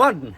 1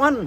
1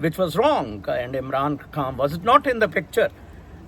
which was wrong, and Imran Khan was not in the picture.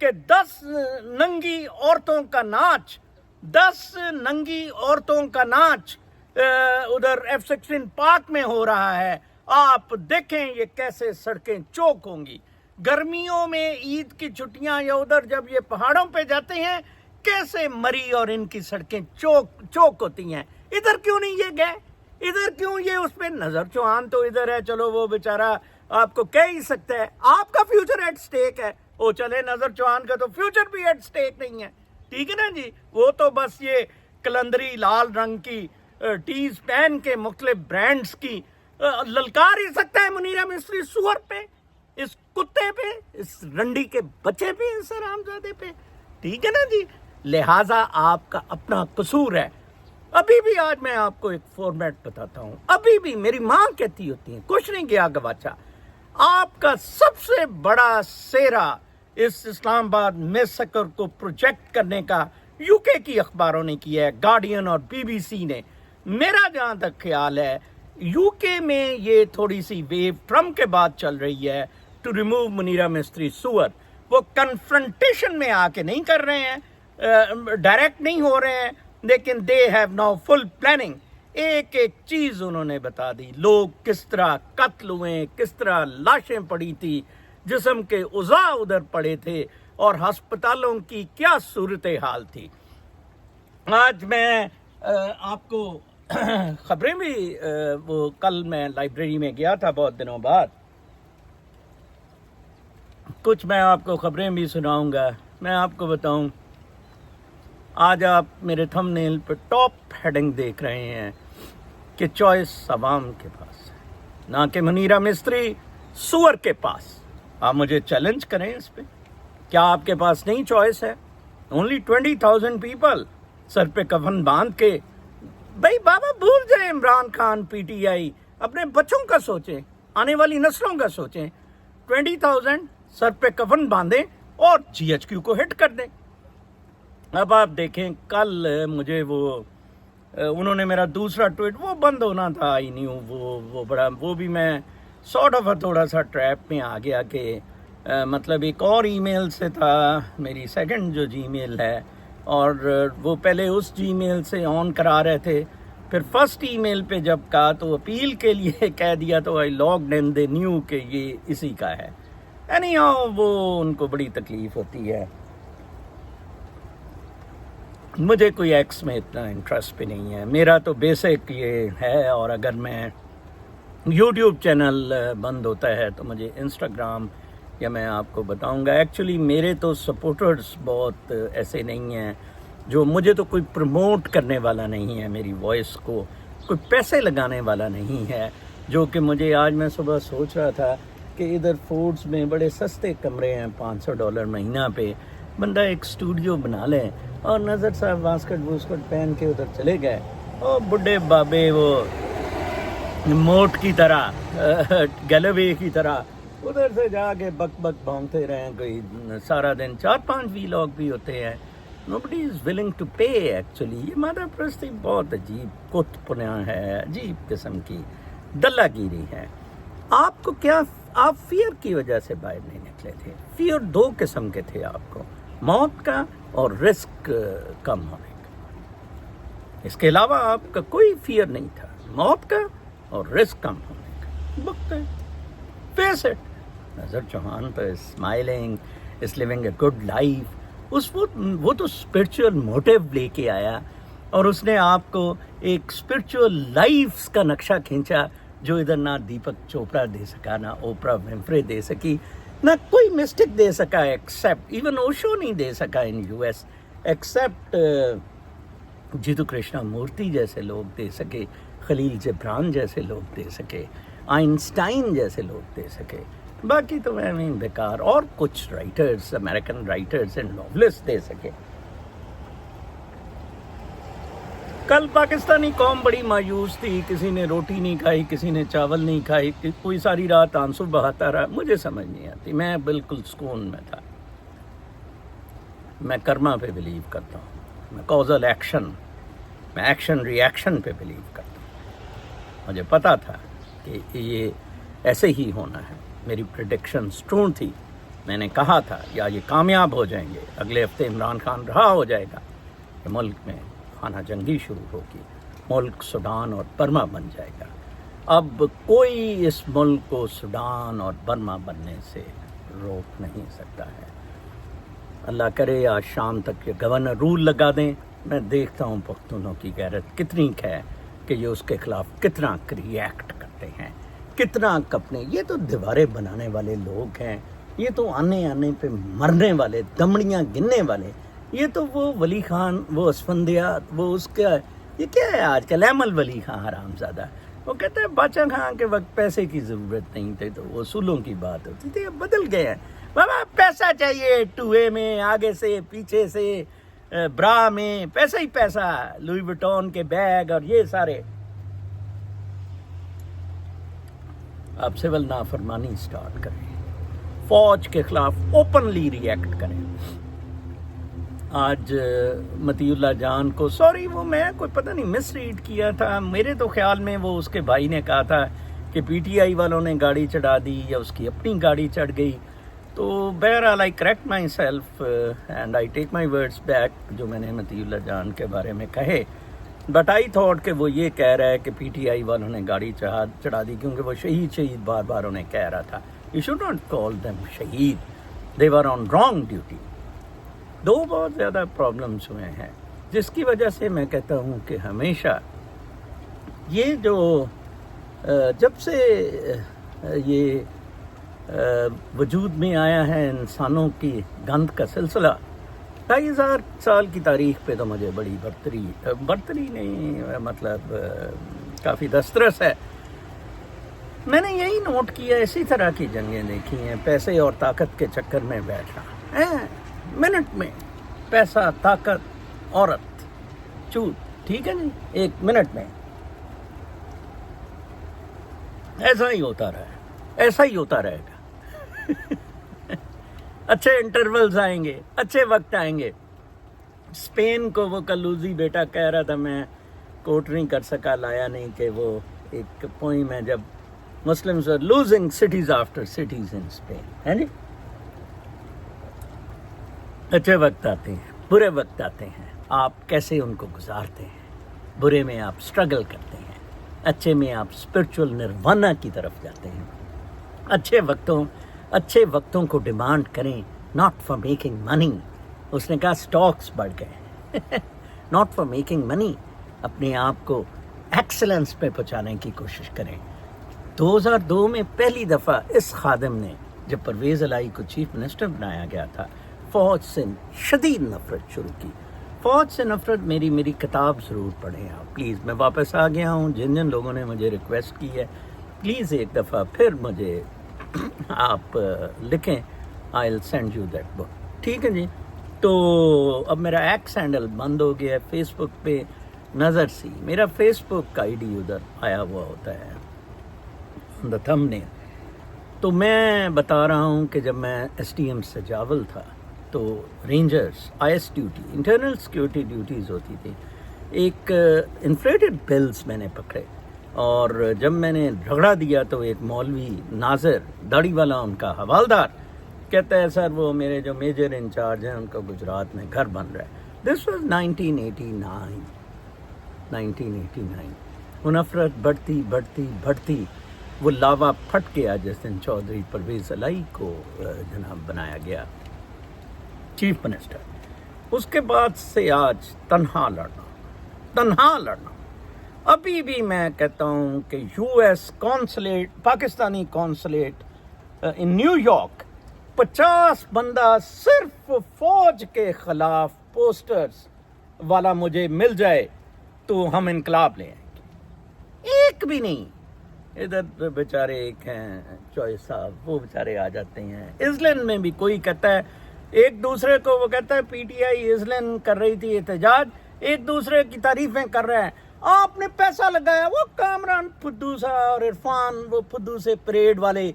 کہ 10 ننگی عورتوں کا ناچ 10 ننگی عورتوں کا ناچ ادھر F-16 پارک میں ہو رہا ہے، آپ دیکھیں یہ کیسے سڑکیں چوک ہوں گی. گرمیوں میں عید کی چھٹیاں یا ادھر جب یہ پہاڑوں پہ جاتے ہیں کیسے مری اور ان کی سڑکیں چوک ہوتی ہیں. ادھر کیوں نہیں یہ گئے؟ ادھر کیوں یہ اس پہ نظر چوہان تو ادھر ہے، چلو وہ بیچارہ آپ کو کہہ ہی سکتا ہے، آپ کا فیوچر ایٹ سٹیک ہے. وہ چلے نظر چوہان کا تو فیوچر بھی ایٹ سٹیک نہیں ہے، ٹھیک ہے نا جی. وہ تو بس یہ کلندری لال رنگ کی ٹیز پہن کے مختلف برانڈز کی للکار ہی سکتا ہے منیرہ مصری سور پہ، اس کتے پہ، اس رنڈی کے بچے پہ، اس حرامزادے پہ، ٹھیک ہے نا جی. لہٰذا آپ کا اپنا قصور ہے. ابھی بھی آج میں آپ کو ایک فارمیٹ بتاتا ہوں، ابھی بھی میری ماں کہتی ہوتی ہیں کچھ نہیں گیا گواچا. آپ کا سب سے بڑا سیرا اس اسلام آباد میسکر کو پروجیکٹ کرنے کا یو کے کی اخباروں نے کیا ہے، گارڈین اور BBC نے. میرا جہاں تک خیال ہے یو کے میں یہ تھوڑی سی ویو ٹرمپ کے بعد چل رہی ہے ٹو ریموو منیرہ مصری سور. وہ کنفرنٹیشن میں آ کے نہیں کر رہے ہیں، ڈائریکٹ نہیں ہو رہے ہیں، لیکن they have now full planning. ایک ایک چیز انہوں نے بتا دی، لوگ کس طرح قتل ہوئے، کس طرح لاشیں پڑی تھی، جسم کے اعضاء ادھر پڑے تھے، اور ہسپتالوں کی کیا صورتحال تھی. آج میں آپ کو خبریں بھی وہ کل میں لائبریری میں گیا تھا بہت دنوں بعد، کچھ میں آپ کو خبریں بھی سناؤں گا. میں آپ کو بتاؤں، آج آپ میرے تھم نیل پہ ٹاپ ہیڈنگ دیکھ رہے ہیں کہ چوائس عوام کے پاس ہے، نہ کہ منیرہ مصری سور کے پاس. آپ مجھے چیلنج کریں اس پہ، کیا آپ کے پاس نہیں چوائس ہے؟ اونلی 20,000 پیپل سر پہ کفن باندھ کے. بھائی بابا بھول جائیں عمران خان PTI، اپنے بچوں کا سوچیں، آنے والی نسلوں کا سوچیں. 20,000 سر پہ کفن باندھیں اور GHQ کو ہٹ کر دیں. اب آپ دیکھیں، کل مجھے انہوں نے میرا دوسرا ٹویٹ وہ بند ہونا تھا، آئی نیو وہ بڑا، وہ بھی میں سارٹ آف تھوڑا سا ٹریپ میں آ گیا کہ مطلب ایک اور ای میل سے تھا، میری سیکنڈ جو جی میل ہے، اور وہ پہلے اس جی میل سے آن کرا رہے تھے، پھر فرسٹ ای میل پہ جب کہا تو اپیل کے لیے کہہ دیا تو آئی لاگڈ ان، دے نیو کہ یہ اسی کا ہے. اینی ہاؤ وہ ان کو بڑی تکلیف ہوتی ہے. مجھے کوئی ایکس میں اتنا انٹرسٹ بھی نہیں ہے، میرا تو بیسک یہ ہے. اور اگر میں یوٹیوب چینل بند ہوتا ہے تو مجھے انسٹاگرام، یا میں آپ کو بتاؤں گا ایکچولی میرے تو سپورٹرز بہت ایسے نہیں ہیں، جو مجھے تو کوئی پروموٹ کرنے والا نہیں ہے، میری وائس کو کوئی پیسے لگانے والا نہیں ہے. جو کہ مجھے آج میں صبح سوچ رہا تھا کہ ادھر فورڈز میں بڑے سستے کمرے ہیں $500 مہینہ پہ، بندہ ایک اسٹوڈیو بنا لے اور نظر صاحب واسکٹ پہن کے ادھر چلے گئے، اور بڈھے بابے وہ موٹ کی طرح، گیلوے کی طرح ادھر سے جا کے بک بھونگتے رہیں. کوئی سارا دن 4-5 ویلاگ بھی ہوتے ہیں. nobody is willing to pay actually. یہ مادہ پرستی بہت عجیب کت پنیا ہے، عجیب قسم کی دلہ گیری ہے. آپ کو کیا، آپ فیئر کی وجہ سے باہر نہیں نکلے تھے. فیئر 2 قسم کے تھے آپ کو، موت کا اور رسک کم ہونے کا. اس کے علاوہ آپ کا کوئی فیئر نہیں تھا، موت کا اور رسک کم ہونے کا. بک فیس اٹ. نظر چوہان تو smiling, is living a good life, وہ تو اسپرچل موٹیو لے کے آیا، اور اس نے آپ کو ایک اسپرچل لائف کا نقشہ کھینچا جو ادھر نہ دیپک چوپڑا دے سکا، نہ اوپرا ونفرے دے سکی، نہ کوئی مسٹک دے سکا، ایکسیپٹ ایون اوشو نہیں دے سکا ان US، ایکسیپٹ جیتو کرشنا مورتی جیسے لوگ دے سکے، خلیل جبران جیسے لوگ دے سکے، آئنسٹائن جیسے لوگ دے سکے. باقی تو میں بیکار، اور کچھ writers, American writers and novelist دے سکے. کل پاکستانی قوم بڑی مایوس تھی، کسی نے روٹی نہیں کھائی، کسی نے چاول نہیں کھائی، کوئی ساری رات آنسو بہاتا رہا. مجھے سمجھ نہیں آتی، میں بالکل سکون میں تھا. میں کرما پہ بلیو کرتا ہوں، میں کازل ایکشن، میں ایکشن ری ایکشن پہ بلیو کرتا ہوں. مجھے پتا تھا کہ یہ ایسے ہی ہونا ہے. میری پریڈکشن ٹرو تھی. میں نے کہا تھا یا یہ کامیاب ہو جائیں گے، اگلے ہفتے عمران خان رہا ہو جائے گا کہ ملک میں خانہ جنگی شروع ہوگی، ملک سوڈان اور برما بن جائے گا۔ اب کوئی اس ملک کو سوڈان اور برما بننے سے روک نہیں سکتا ہے۔ اللہ کرے آج شام تک یہ گورنر رول لگا دیں، میں دیکھتا ہوں پختونوں کی غیرت کتنی ہے کہ یہ اس کے خلاف کتنا ریئیکٹ کرتے ہیں، کتنا کپنے۔ یہ تو دیواریں بنانے والے لوگ ہیں، یہ تو آنے پہ مرنے والے، دمڑیاں گننے والے۔ یہ تو وہ ولی خان، وہ اسفندیات، وہ اس کا یہ کیا ہے آج کل، احمد ولی خان حرام زادہ، وہ کہتے ہیں بادشاہ خان کے وقت پیسے کی ضرورت نہیں تھی تو اصولوں کی بات ہوتی تھی، اب بدل گئے ہیں بابا، پیسہ چاہیے، ٹوئے میں، آگے سے، پیچھے سے، برا میں، پیسہ ہی پیسہ، لوئی وٹون کے بیگ اور یہ سارے۔ آپ سول نافرمانی سٹارٹ کریں، فوج کے خلاف اوپنلی ریئیکٹ کریں۔ آج مطیع اللہ جان کو سوری، وہ میں کوئی پتہ نہیں مس ریڈ کیا تھا، میرے تو خیال میں وہ اس کے بھائی نے کہا تھا کہ پی ٹی آئی والوں نے گاڑی چڑھا دی یا اس کی اپنی گاڑی چڑھ گئی، تو بہرحال I correct my self and I take my words back جو میں نے مطیع اللہ جان کے بارے میں کہے، بٹ آئی تھاٹ کہ وہ یہ کہہ رہا ہے کہ پی ٹی آئی والوں نے گاڑی چڑھا دی کیونکہ وہ شہید بار بار انہیں کہہ رہا تھا۔ You should not call them شہید، دے ور آن رانگ ڈیوٹی۔ دو بہت زیادہ پرابلمس ہوئے ہیں جس کی وجہ سے میں کہتا ہوں کہ ہمیشہ یہ جو جب سے یہ وجود میں آیا ہے انسانوں کی گند کا سلسلہ، 2500 سال کی تاریخ پہ تو مجھے بڑی برتری نہیں، مطلب کافی دسترس ہے۔ میں نے یہی نوٹ کیا، اسی طرح کی جنگیں دیکھی ہیں، پیسے اور طاقت کے چکر میں بیٹھنا، منٹ میں پیسہ، طاقت، عورت، چوٹ، ٹھیک ہے جی، 1 منٹ میں ایسا ہی ہوتا رہا ہے، ایسا ہی ہوتا رہے گا۔ اچھے انٹرولز آئیں گے، اچھے وقت آئیں گے۔ اسپین کو وہ کلوزی بیٹا کہہ رہا تھا، میں کوٹ نہیں کر سکا، لایا نہیں، کہ وہ ایک پوئم ہے جب Muslims are losing cities after cities in Spain، ہے جی۔ اچھے وقت آتے ہیں، برے وقت آتے ہیں، آپ کیسے ان کو گزارتے ہیں۔ برے میں آپ سٹرگل کرتے ہیں، اچھے میں آپ اسپرچول نروانا کی طرف جاتے ہیں۔ اچھے وقتوں کو ڈیمانڈ کریں، ناٹ فار میکنگ منی۔ اس نے کہا سٹاکس بڑھ گئے، ناٹ فار میکنگ منی، اپنے آپ کو ایکسلنس پہ پہنچانے کی کوشش کریں۔ 2002 میں پہلی دفعہ اس خادم نے جب پرویز الہی کو چیف منسٹر بنایا گیا تھا، فوج سے شدید نفرت شروع کی۔ فوج سے نفرت، میری کتاب ضرور پڑھیں آپ پلیز، میں واپس آ گیا ہوں، جن لوگوں نے مجھے ریکویسٹ کی ہے پلیز ایک دفعہ پھر مجھے آپ لکھیں، I will send you that book, ٹھیک ہے جی۔ تو اب میرا ایکس ہینڈل بند ہو گیا ہے فیس بک پہ، نظر سی میرا فیس بک کا آئی ڈی ادھر آیا ہوا ہوتا ہے دا تھم نے۔ تو میں بتا رہا ہوں کہ جب میں ایس ٹی ایم سجاول تھا تو rangers I S duty, internal security duties ہوتی تھی، ایک انفلیٹڈ بلز میں نے پکڑے، اور جب میں نے جھگڑا دیا تو ایک مولوی ناظر داڑھی والا، ان کا حوالدار، کہتا ہے سر وہ میرے جو میجر انچارج ہیں ان کا گجرات میں گھر بن رہا ہے۔ This was 1989۔ وہ نفرت بڑھتی وہ لاوا پھٹ گیا جس دن چودھری پرویز الہی کو جناب بنایا گیا چیف منسٹر۔ اس کے بعد سے آج تنہا لڑنا۔ ابھی بھی میں کہتا ہوں کہ U S consulate, Pakistani consulate in New York, 50 بندہ صرف فوج کے خلاف پوسٹرز والا مجھے مل جائے تو ہم انقلاب لے آئیں گے۔ ایک بھی نہیں، ادھر بیچارے ایک ہیں چوئے صاحب، وہ بیچارے آ جاتے ہیں۔ ازلین میں بھی کوئی کہتا ہے ایک دوسرے کو، وہ کہتا ہے پی ٹی آئی ازلین کر رہی تھی احتجاج، ایک دوسرے کی تعریفیں کر رہے ہیں، آپ نے پیسہ لگایا، وہ کامران پھدو سا اور عرفان وہ پھدو سے پریڈ والے،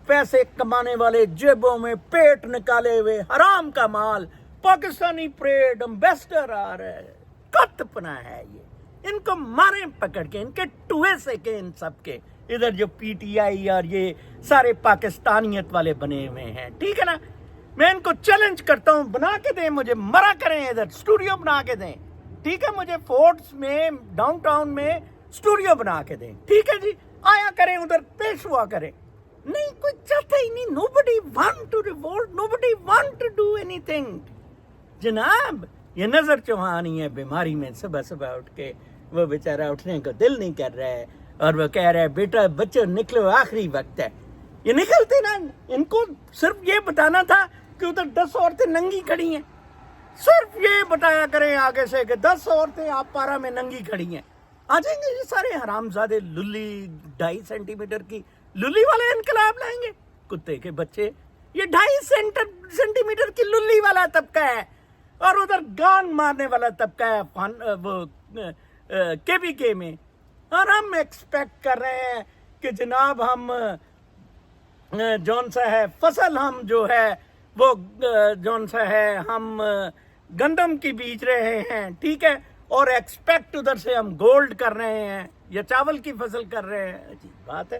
پیسے کمانے والے، جیبوں میں پیٹ نکالے ہوئے، حرام کا مال، پاکستانی پریڈ امبیسڈر آ رہا ہے، کت پنا ہے یہ، ان کو ماریں پکڑ کے، ان کے ٹوئے سے کے ان سب کے، ادھر جو پی ٹی آئی اور یہ سارے پاکستانیت والے بنے ہوئے ہیں، ٹھیک ہے نا، میں ان کو چیلنج کرتا ہوں، بنا کے دیں مجھے، مرا کریں ادھر اسٹوڈیو بنا کے دیں، ٹھیک ہے؟ مجھے فورٹس میں ڈاؤن ٹاؤن میں اسٹوڈیو بنا کے دیں، ٹھیک ہے جی؟ آیا کریں ادھر، پیش ہوا کریں. نہیں کوئی چاہتا ہی نہیں. nobody want to revolt, nobody want to do anything. جناب یہ نظر چوہانی ہے بیماری میں، صبح صبح اٹھ کے وہ بیچارہ اٹھنے کو دل نہیں کر رہا ہے اور وہ کہہ رہا ہے بیٹا بچوں نکلو آخری وقت ہے. یہ نکلتے نا، ان کو صرف یہ بتانا تھا کہ ادھر 10 عورتیں ننگی کھڑی ہیں، صرف یہ بتایا کریں آگے سے کہ 10 عورتیں آپ پارا میں ننگی کھڑی ہیں. آ جائیں گے یہ سارے حرامزادے للی 2.5 سینٹی میٹر کی للی والے انقلاب لائیں گے. کتے کے بچے، یہ 2.5 سینٹی میٹر کی للی والا طبقہ ہے اور ادھر گان مارنے والا طبقہ ہے وہ KPK میں. اور ہم ایکسپیکٹ کر رہے ہیں کہ جناب ہم جون سا ہے فصل، ہم جو ہے وہ جون سا ہے ہم گندم کی بیج رہے ہیں، ٹھیک ہے؟ اور ایکسپیکٹ ادھر سے ہم گولڈ کر رہے ہیں یا چاول کی فصل کر رہے ہیں. عجیب بات ہے.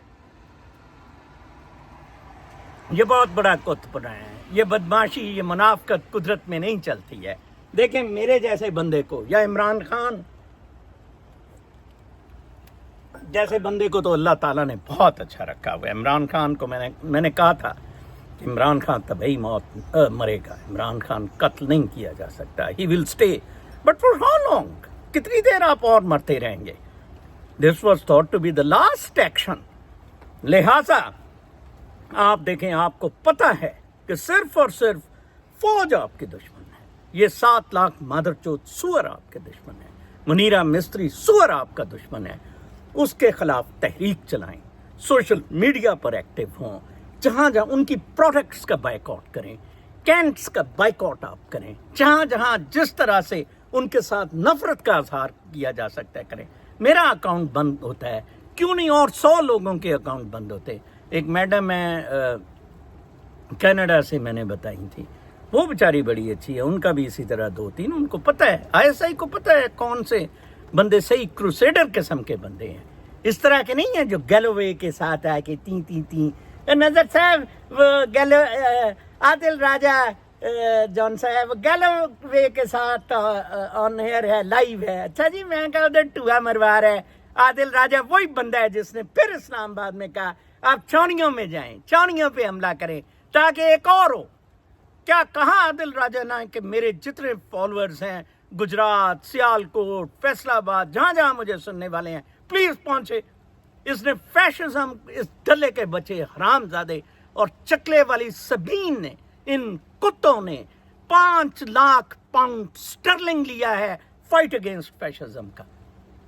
یہ بہت بڑا کتپنا ہے، یہ بدماشی، یہ منافقت قدرت میں نہیں چلتی ہے. دیکھیں میرے جیسے بندے کو یا عمران خان جیسے بندے کو تو اللہ تعالیٰ نے بہت اچھا رکھا ہوا ہے. عمران خان کو میں نے کہا تھا کہ عمران خان طبعی موت مرے گا، عمران خان قتل نہیں کیا جا سکتا، he will stay, but for how long? کتنی دیر آپ اور مرتے رہیں گے؟ This was thought to be the last action. لہٰذا آپ دیکھیں، آپ کو پتہ ہے کہ صرف اور صرف فوج آپ کے دشمن ہے. یہ 7 لاکھ مادر چوت سور آپ کے دشمن ہے. منیرہ مستری سور آپ کا دشمن ہے. اس کے خلاف تحریک چلائیں، سوشل میڈیا پر ایکٹیو ہوں، جہاں جہاں ان کی پروڈکٹس کا بائیک آؤٹ کریں، کینٹس کا بائیک آؤٹ آپ کریں، جہاں جہاں جس طرح سے ان کے ساتھ نفرت کا اظہار کیا جا سکتا ہے کریں. میرا اکاؤنٹ بند ہوتا ہے، کیوں نہیں اور 100 لوگوں کے اکاؤنٹ بند ہوتے. ایک میڈم ہے کینیڈا سے، میں نے بتائی تھی، وہ بیچاری بڑی اچھی ہے، ان کا بھی اسی طرح 2-3، ان کو پتہ ہے، ISI کو پتہ ہے کون سے بندے صحیح کروسیڈر قسم کے بندے ہیں. اس طرح کے نہیں ہیں جو گیلوے کے ساتھ آ کے تین نظر صاحب وہ عادل راجہ جون صاحب گیلوے کے ساتھ آن ایئر ہے، لائیو ہے. اچھا جی، میں کہا ادھر ٹوہا مروا رہا ہے. عادل راجہ وہی بندہ ہے جس نے پھر اسلام آباد میں کہا آپ چونیوں میں جائیں، چونیوں پہ حملہ کریں تاکہ ایک اور ہو. کیا کہا عادل راجہ نے کہ میرے جتنے فالوورز ہیں گجرات، سیالکوٹ، فیصل آباد، جہاں جہاں مجھے سننے والے ہیں پلیز پہنچے. اس نے فیشزم، اس ڈلے کے بچے حرام زادے اور چکلے والی سبین نے، ان کتوں نے 5 لاکھ پاؤنڈ سٹرلنگ لیا ہے فائٹ اگینسٹ فیشزم کا.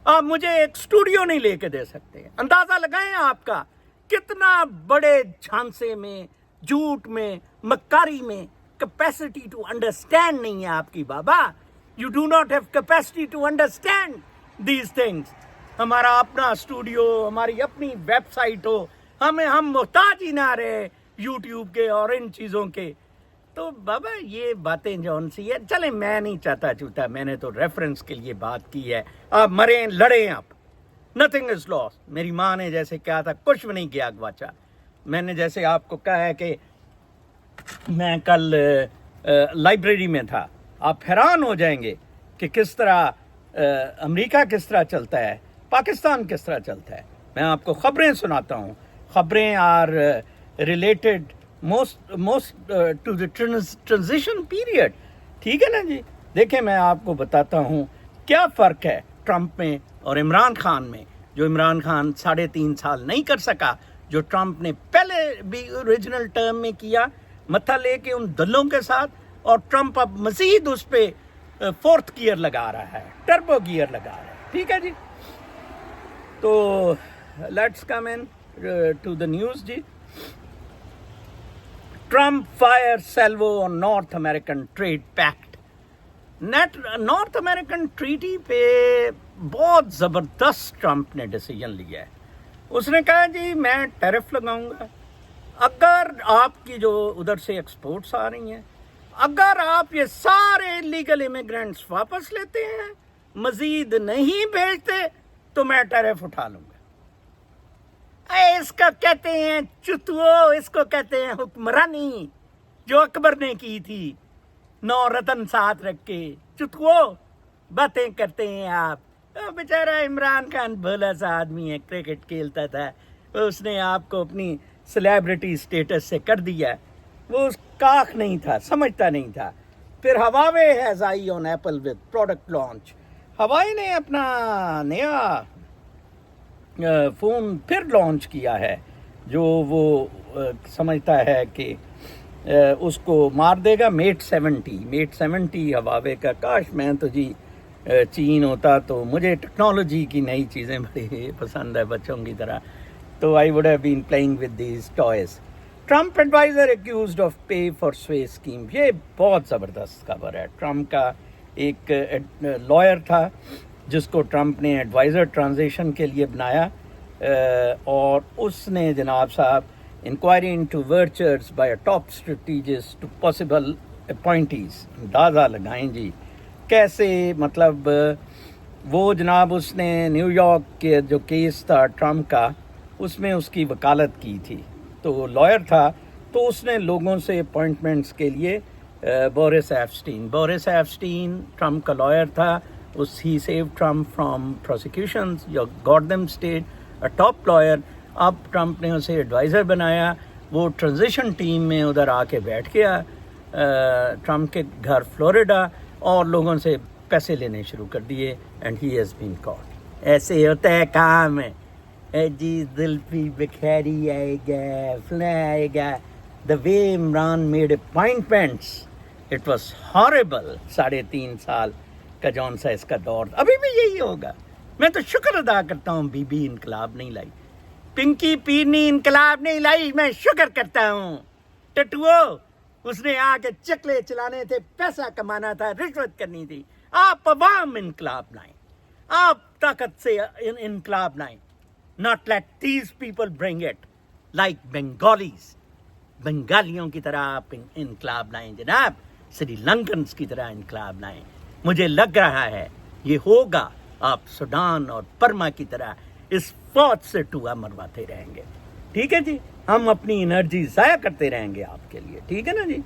آپ مجھے ایک اسٹوڈیو نہیں لے کے دے سکتے. اندازہ لگائیں آپ کا کتنا بڑے جھانسے میں، جھوٹ میں، مکاری میں کیپیسٹی ٹو انڈرسٹینڈ نہیں ہے آپ کی بابا. You do not have capacity to understand these things. ہمارا اپنا اسٹوڈیو، ہماری اپنی ویب سائٹ ہو، ہم محتاج ہی نہ رہے یوٹیوب کے اور ان چیزوں کے. تو بابا یہ باتیں جون سی ہے. چلیں میں نہیں چاہتا چوتا، میں نے تو ریفرنس کے لیے بات کی ہے. آپ مریں لڑیں، آپ نتھنگ از لاس. میری ماں نے جیسے کہا تھا کچھ بھی نہیں کیا گواچا. میں نے جیسے آپ کو کہا ہے کہ میں کل لائبریری میں تھا، آپ حیران ہو جائیں گے کہ کس طرح امریکہ کس طرح چلتا ہے، پاکستان کس طرح چلتا ہے. میں آپ کو خبریں سناتا ہوں. خبریں are related most to the transition period. ٹھیک ہے نا جی؟ دیکھیں میں آپ کو بتاتا ہوں کیا فرق ہے ٹرمپ میں اور عمران خان میں. جو عمران خان 3.5 سال نہیں کر سکا، جو ٹرمپ نے پہلے بھی اوریجنل ٹرم میں کیا، متھا لے کے ان دلوں کے ساتھ، اور ٹرمپ اب مزید اس پہ 4th گیئر لگا رہا ہے، ٹربو گیئر لگا رہا ہے. ٹھیک ہے جی؟ تو let's come in to the news جی. Trump fire salvo on North American trade pact. North American treaty پہ بہت زبردست ٹرمپ نے ڈیسیجن لیا ہے. اس نے کہا جی میں ٹیرف لگاؤں گا اگر آپ کی جو ادھر سے ایکسپورٹس آ رہی ہیں، اگر آپ یہ سارے لیگل امیگرینٹس واپس لیتے ہیں، مزید نہیں بھیجتے، تو میں ٹیرف اٹھا لوں گا. اس کو کہتے ہیں چتو، اس کو کہتے ہیں حکمرانی. جو اکبر نے کی تھی 9 رتن ساتھ رکھ کے. چتکو باتیں کرتے ہیں آپ. بیچارہ عمران خان بھولا سا آدمی ہے, کرکٹ کھیلتا تھا, اس نے آپ کو اپنی سلیبریٹی سٹیٹس سے کر دیا. وہ اس کاخ نہیں تھا, سمجھتا نہیں تھا. پھر Huawei has I on apple with product launch. Huawei نے اپنا نیا فون پھر لانچ کیا ہے جو وہ سمجھتا ہے کہ اس کو مار دے گا. میٹ 70 ہواوے کا. کاش میں تو جی چین ہوتا تو مجھے ٹیکنالوجی کی نئی چیزیں بڑی پسند ہے بچوں کی طرح, تو I would have been playing with these toys. Trump adviser accused of pay for sway scheme. یہ بہت زبردست خبر ہے. ٹرمپ کا ایک لائر تھا جس کو ٹرمپ نے ایڈوائزر ٹرانزیشن کے لیے بنایا, اور اس نے جناب صاحب inquiry into overtures by top strategist to possible appointees. اندازہ لگائیں جی کیسے, مطلب وہ جناب اس نے نیو یارک کے جو کیس تھا ٹرمپ کا, اس میں اس کی وکالت کی تھی. تو لائر تھا, تو اس نے لوگوں سے اپوائنٹمنٹس کے لیے بورس ایفسٹین ٹرمپ کا لائر تھا. He save Trump from prosecutions, got them state a top lawyer. اب ٹرمپ نے اسے ایڈوائزر بنایا. وہ ٹرانزیشن ٹیم میں ادھر آ کے بیٹھ گیا ٹرمپ کے گھر فلوریڈا, اور لوگوں سے پیسے لینے شروع کر دیے. اینڈ ہی ہیز بین کاٹ. ایسے ہوتا ہے کام ہے جی. زلفی بخیری آئے گا, فلاں آئے گا. The way Imran made appointments, it was horrible. 3.5 سال کا جون سا اس کا دور, ابھی بھی یہی ہوگا. میں تو شکر ادا کرتا ہوں بی بی انقلاب نہیں لائی, پنکی پیرنی انقلاب نہیں لائی. میں شکر کرتا ہوں. ٹٹوو اس نے آ کے چکلے چلانے تھے, پیسہ کمانا تھا, رشوت کرنی تھی. آپ عوام انقلاب لائیں, آپ طاقت سے انقلاب لائیں. Not let these people bring it like Bengalis. بنگالیوں کی طرح آپ انقلاب لائیں جناب, سری لنکنز کی طرح انقلاب لائیں. مجھے لگ رہا ہے یہ ہوگا. آپ سوڈان اور برما کی طرح اس فوج سے ٹوئا مرواتے رہیں گے. ٹھیک ہے جی, ہم اپنی انرجی ضائع کرتے رہیں گے آپ کے لیے. ٹھیک ہے نا جی.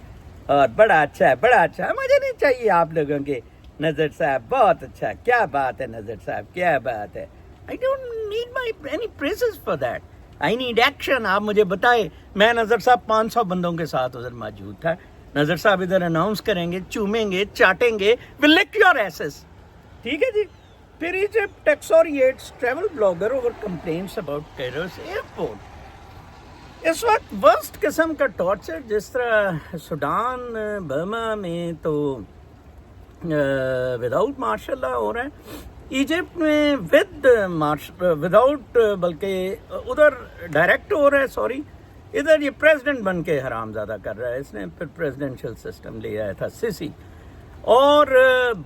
اور بڑا اچھا ہے, بڑا اچھا ہے. مجھے نہیں چاہیے آپ لوگوں کے نظر صاحب, بہت اچھا. کیا بات ہے نظر صاحب, کیا بات ہے. I don't need any praises for that. I need action. آپ مجھے بتائے. میں نظر صاحب 500 بندوں کے ساتھ ادھر موجود تھا. نظر صاحب ادھر اناؤنس کریں گے, چومیں گے, چاٹیں گے, will lick your asses. ٹھیک ہے جی. پھر Egypt excoriates travel blogger over complaints about Cairo's airport. اس وقت ورسٹ قسم کا ٹارچر جس طرح سوڈان برما میں تو وداؤٹ مارشل لا ہو رہا ہے, ایجپٹ میں وداؤٹ, بلکہ ادھر ڈائریکٹ ہو رہا ہے. سوری, ادھر یہ پریزیڈنٹ بن کے حرام زیادہ کر رہا ہے. اس نے پھر پریزیڈنشل سسٹم لے آیا تھا سیسی, اور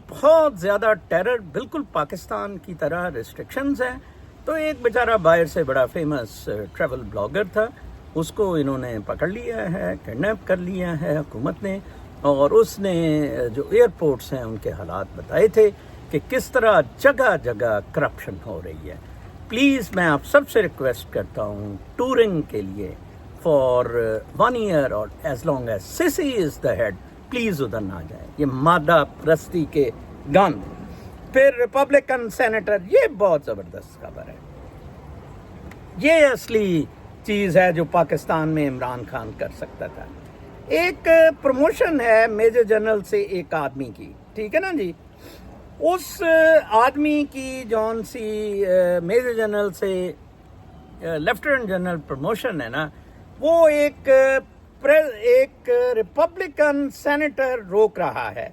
بہت زیادہ ٹیرر, بالکل پاکستان کی طرح ریسٹرکشنز ہیں. تو ایک بیچارہ باہر سے بڑا فیمس ٹریول بلاگر تھا, اس کو انہوں نے پکڑ لیا ہے, کڈنیپ کر لیا ہے حکومت نے, اور اس نے جو ایئرپورٹس ہیں ان کے حالات بتائے تھے کہ کس طرح جگہ جگہ کرپشن ہو رہی ہے. پلیز میں آپ سب سے ریکویسٹ کرتا ہوں, ٹورنگ کے لیے فار 1 year اور as long as Sisi is the head, please ادھر نہ جائیں. یہ مادہ پرستی کے گند. پھر ریپبلکن سینیٹر, یہ بہت زبردست خبر ہے. یہ اصلی چیز ہے جو پاکستان میں عمران خان کر سکتا تھا. ایک پروموشن ہے میجر جنرل سے ایک آدمی کی. ٹھیک ہے نا جی. اس آدمی کی جون سی میجر جنرل سے لیفٹیننٹ جنرل پروموشن ہے نا, وہ ایک ریپبلکن سینیٹر روک رہا ہے.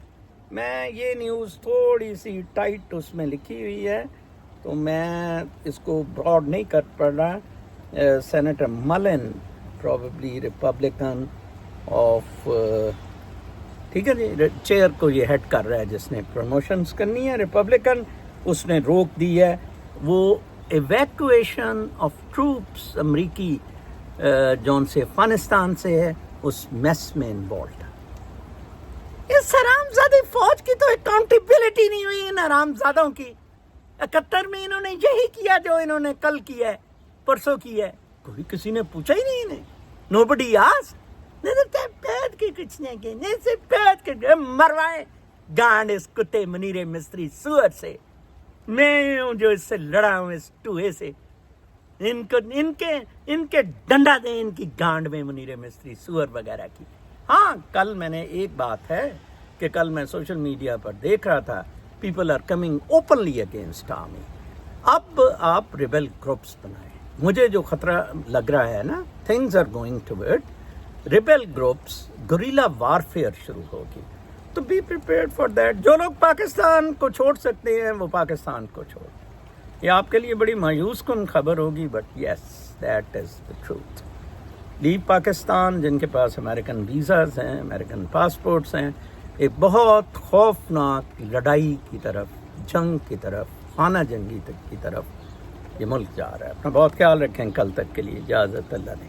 میں یہ نیوز تھوڑی سی ٹائٹ اس میں لکھی ہوئی ہے, تو میں اس کو براڈ نہیں کر پڑ رہا. سینیٹر ملن پروبیبلی ریپبلکن آف, ٹھیک ہے جی, چیئر کو یہ ہیڈ کر رہا ہے جس نے پروموشنز کرنی ہے ریپبلکن. اس نے روک دی ہے. وہ ایویکویشن آف ٹروپس امریکی جون سے افغانستان سے ہے, اس میس میں انوالوڈ ہے. اس حرامزادی فوج کی تو اکاؤنٹیبلٹی نہیں ہوئی ان حرامزادوں کی. 71 میں انہوں نے یہی کیا جو انہوں نے کل کیا ہے, پرسوں کیا ہے. کوئی کسی نے پوچھا ہی نہیں انہیں. Nobody asked. پیٹ کے کچھ نہیں کہنے سے پیٹ کے مروائے گانڈ اس کتے منیر مستری سور سے. میں ہوں جو اس سے لڑا ہوں, اس ٹوہے سے. ان کے ڈنڈا دیں ان کی گانڈ میں منیر مستری سور وغیرہ کی. ہاں کل میں نے ایک بات ہے کہ کل میں سوشل میڈیا پر دیکھ رہا تھا, people are coming openly against army. اب آپ ریبل گروپس بنائیں. مجھے جو خطرہ لگ رہا ہے نا, things are going toward rebel groups, guerrilla warfare شروع ہوگی. تو بی پریپیئرڈ فار دیٹ. جو لوگ پاکستان کو چھوڑ سکتے ہیں وہ پاکستان کو چھوڑ. یہ آپ کے لیے بڑی مایوس کن خبر ہوگی, but yes that is the truth. Leave Pakistan, جن کے پاس امریکن ویزاز ہیں, امریکن پاسپورٹس ہیں, ایک بہت خوفناک لڑائی کی طرف, جنگ کی طرف, خانہ جنگی تک کی طرف یہ ملک جا رہا ہے. اپنا بہت خیال رکھیں. کل تک کے لیے اجازت, اللہ نے.